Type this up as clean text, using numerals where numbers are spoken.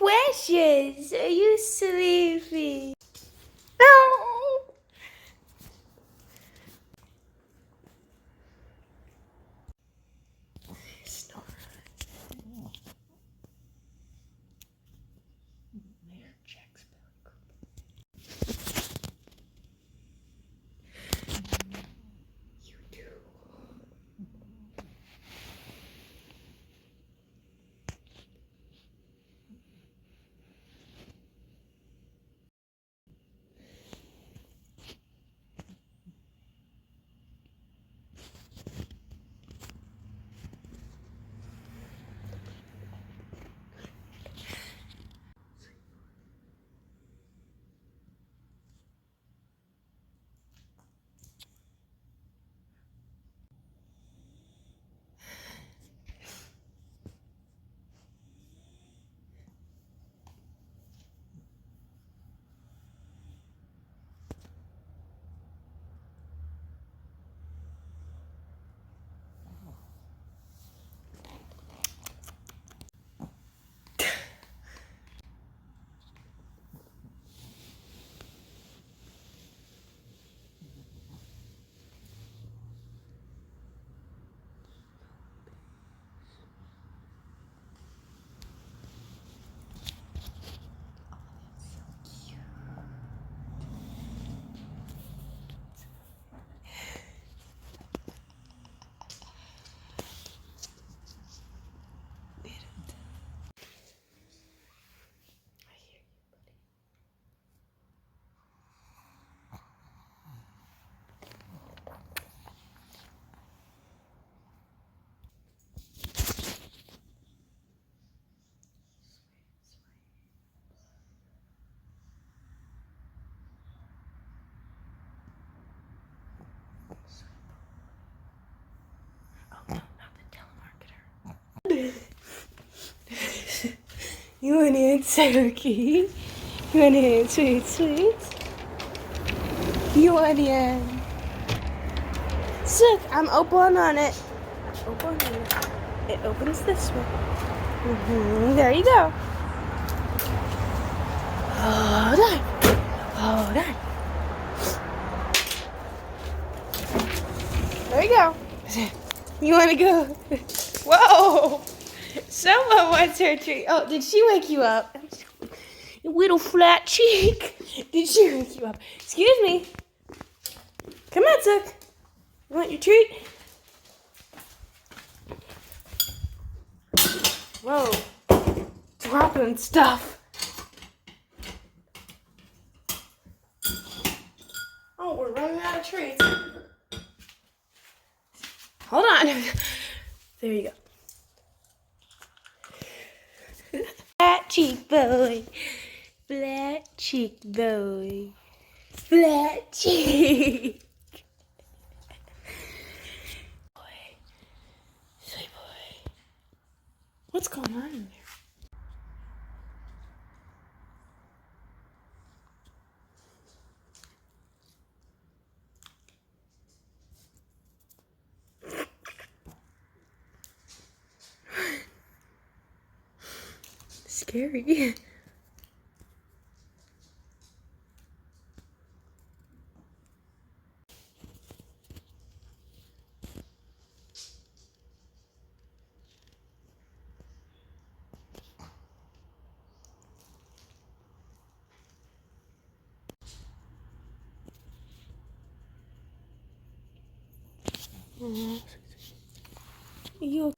Precious, are you sleepy? No. Snore. Mayor checks You do. No, not the telemarketer. You want it, Soki? You want it, sweet? You want it? Look, I'm open on it. Open on it. It opens this way. There you go. Hold on. Hold on. There you go. You want to go? Whoa! Someone wants her treat. Oh, did she wake you up? You little flat cheek. Did she wake you up? Excuse me. Come on, Sook. You want your treat? Whoa. Dropping stuff. Oh, we're running out of treats. Hold on. There you go. Flat cheek boy. Flat cheek boy. Flat cheek. Boy. Sweet boy. What's going on in there? Scary. You